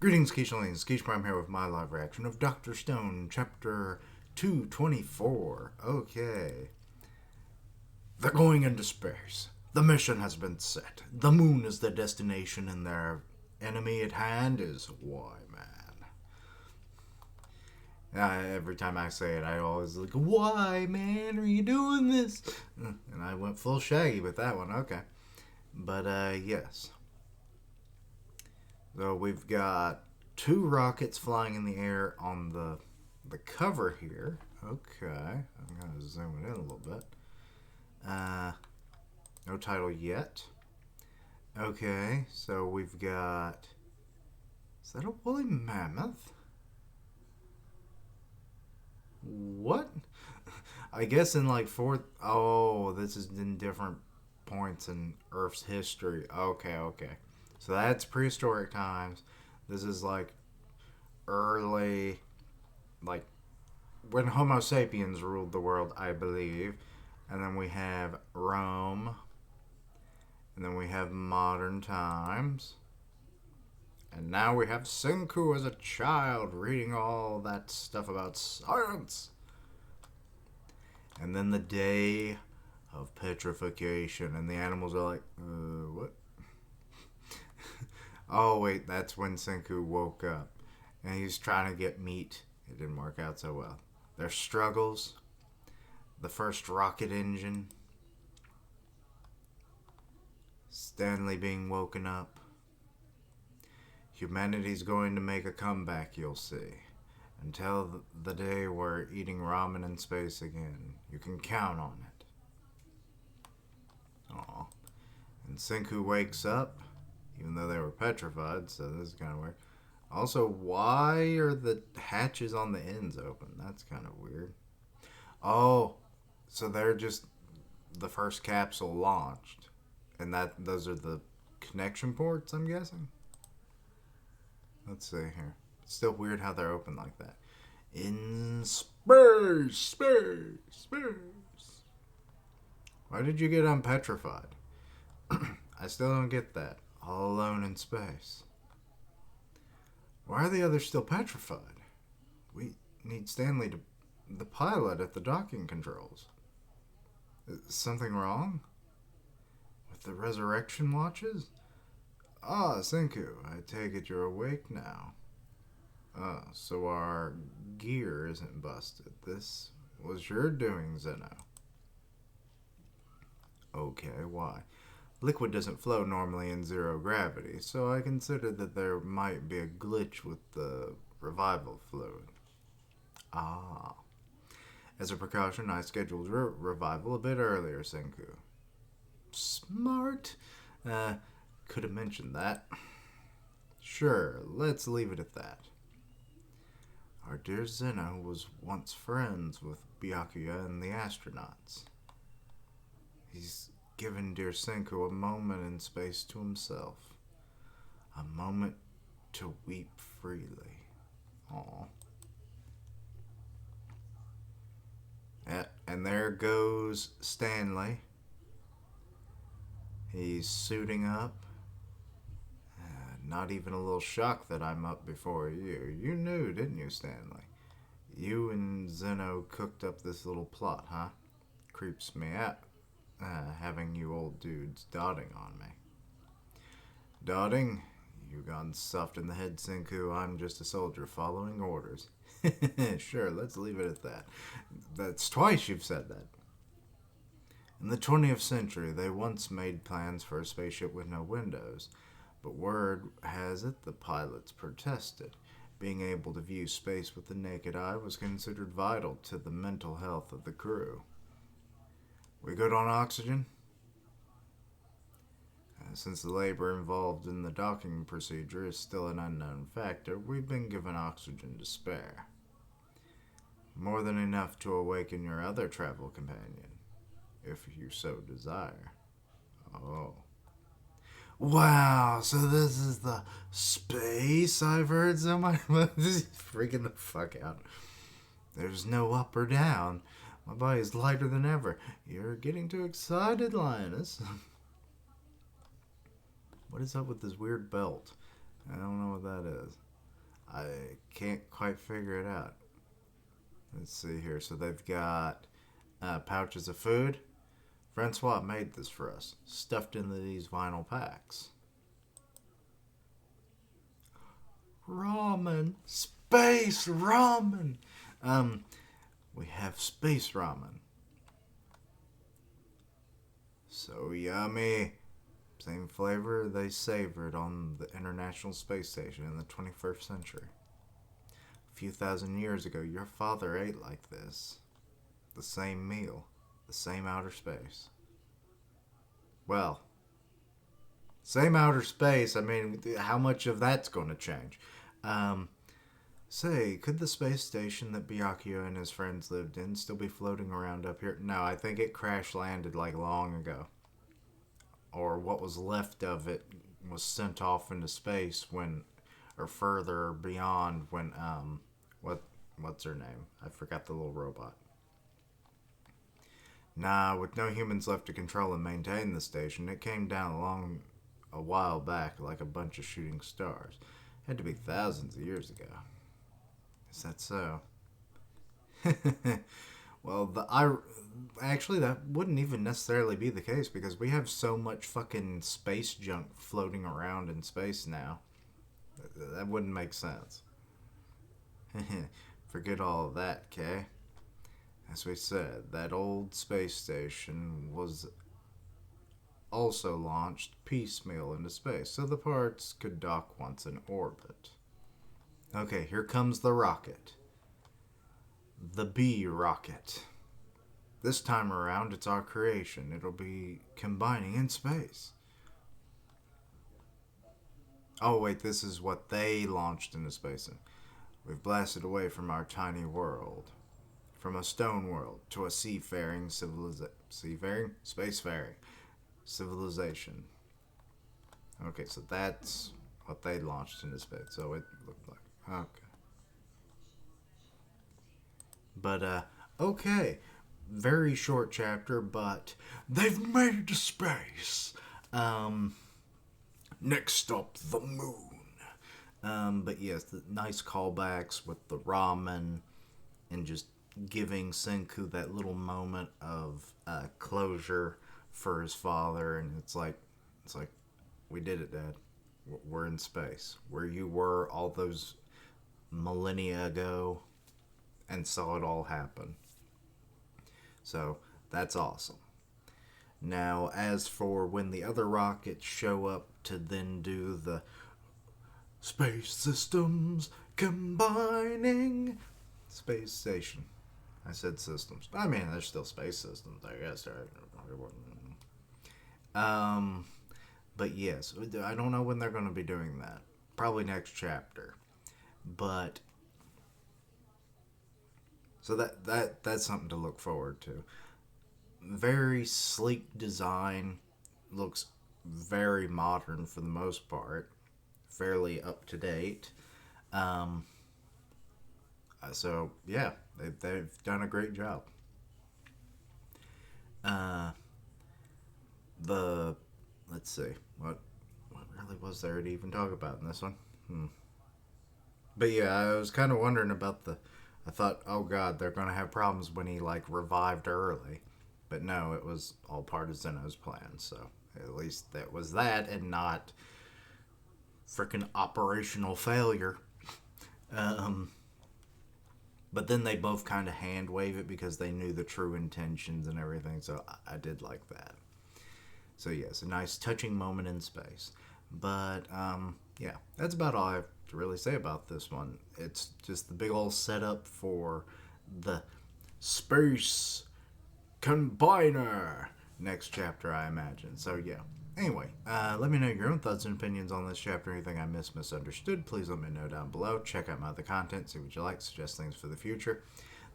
Greetings, Keishalines. Keish Prime here with my live reaction of Dr. Stone, Chapter 224. Okay. They're going into space. The mission has been set. The moon is the destination, and their enemy at hand is why, man. Every time I say it, I always like, why, man, are you doing this? And I went full Shaggy with that one. Okay. But, yes. So we've got two rockets flying in the air on the cover here. Okay, I'm gonna zoom it in a little bit. No title yet. Okay, so we've got. Is that a woolly mammoth? What? I guess in like fourth. Oh, this is in different points in Earth's history. Okay, okay. So that's prehistoric times. This is like early, like when Homo sapiens ruled the world, I believe. And then we have Rome. And then we have modern times. And now we have Senku as a child reading all that stuff about science. And then the day of petrification. And the animals are like, what? Oh, wait, that's when Senku woke up. And he's trying to get meat. It didn't work out so well. Their struggles. The first rocket engine. Stanley being woken up. Humanity's going to make a comeback, you'll see. Until the day we're eating ramen in space again. You can count on it. Aw. And Senku wakes up. Even though they were petrified, so this is kind of weird. Also, why are the hatches on the ends open? That's kind of weird. Oh, so they're just the first capsule launched. And those are the connection ports, I'm guessing? Let's see here. It's still weird how they're open like that. In space. Why did you get unpetrified? I still don't get that. All alone in space. Why are the others still petrified? We need Stanley the pilot at the docking controls. Is something wrong? With the resurrection watches? Ah, Senku, I take it you're awake now. Ah, so our gear isn't busted. This was your doing, Zeno. Okay, why? Liquid doesn't flow normally in zero gravity, so I considered that there might be a glitch with the revival fluid. Ah. As a precaution, I scheduled revival a bit earlier, Senku. Smart. Could have mentioned that. Sure, let's leave it at that. Our dear Zeno was once friends with Byakuya and the astronauts. He's given dear Senku a moment in space to himself. A moment to weep freely. Aww. And there goes Stanley. He's suiting up. Not even a little shocked that I'm up before you. You knew, didn't you, Stanley? You and Zeno cooked up this little plot, huh? Creeps me out. Having you old dudes dotting on me. Dotting? You gone soft in the head, Senku. I'm just a soldier following orders. Sure, let's leave it at that. That's twice you've said that. In the 20th century, they once made plans for a spaceship with no windows, but word has it the pilots protested. Being able to view space with the naked eye was considered vital to the mental health of the crew. We good on oxygen? Since the labor involved in the docking procedure is still an unknown factor, we've been given oxygen to spare. More than enough to awaken your other travel companion, if you so desire. Oh. Wow, so this is the space I've heard so much about. This is freaking the fuck out. There's no up or down. My body's lighter than ever. You're getting too excited, Linus. What is up with this weird belt? I don't know what that is. I can't quite figure it out. Let's see here. So they've got pouches of food. Francois made this for us, stuffed into these vinyl packs. Ramen, space ramen. Um, we have space ramen. So yummy. Same flavor they savored on the International Space Station in the 21st century. A few thousand years ago, your father ate like this. The same meal, the same outer space. Well, same outer space. I mean, how much of that's going to change? Um, Say, could the space station that Byakuya and his friends lived in still be floating around up here? No, I think it crash landed like long ago. Or what was left of it was sent off into space when, or further beyond when, what, what's her name? I forgot the little robot. Nah, with no humans left to control and maintain the station, it came down a while back like a bunch of shooting stars. Had to be thousands of years ago. Is that so? Well, the I actually that wouldn't even necessarily be the case because we have so much fucking space junk floating around in space now. That wouldn't make sense. Forget all of that, Kay. As we said, that old space station was also launched piecemeal into space, so the parts could dock once in orbit. Okay, here comes the rocket. The B rocket. This time around, it's our creation. It'll be combining in space. Oh, wait, this is what they launched into space. We've blasted away from our tiny world. From a stone world to a seafaring civilization. Seafaring? Spacefaring civilization. Okay, so that's what they launched into space. So it looked like. Okay. But, okay. Very short chapter, but they've made it to space. Um, Next stop, the moon. But yes, the nice callbacks with the ramen and just giving Senku that little moment of closure for his father, and it's like, we did it, Dad. We're in space, where you were all those millennia ago, and saw it all happen. So that's awesome. Now, as for when the other rockets show up to then do the space systems combining space station. I said systems. I mean, there's still space systems, I guess. Um, but yes, I don't know when they're going to be doing that. Probably next chapter. But so that's something to look forward to. Very sleek design, looks very modern for the most part, fairly up to date. Um, so yeah, they've done a great job. Uh, the let's see what really was there to even talk about in this one. But yeah, I was kind of wondering about the. I thought, oh god, they're gonna have problems when he like revived early, but no, it was all part of Zeno's plan. So at least that was that, and not freaking operational failure. Um, but then they both kind of hand wave it because they knew the true intentions and everything. So I did like that. So yes, a nice touching moment in space. But yeah, that's about all I have to really say about this one. It's just the big old setup for the space combiner next chapter, I imagine. So yeah. Anyway, let me know your own thoughts and opinions on this chapter. Anything I misunderstood, please let me know down below. Check out my other content, see what you like, suggest things for the future.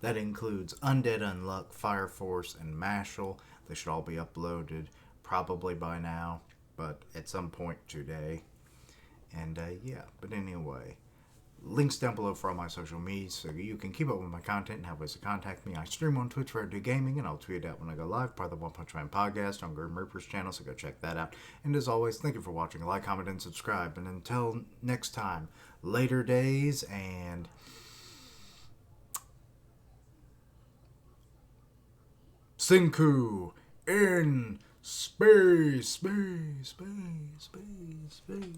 That includes Undead Unluck, Fire Force, and Mashal. They should all be uploaded probably by now, but at some point today. And yeah, but anyway, Links down below for all my social media so you can keep up with my content and have ways to contact me. I stream on Twitch where I do gaming, and I'll tweet it out when I go live. Part of the One Punch Man podcast on Grim Reaper's channel, so go check that out. And as always, thank you for watching. Like, comment, and subscribe. And until next time, later days and Senku in space, space, space, space, space.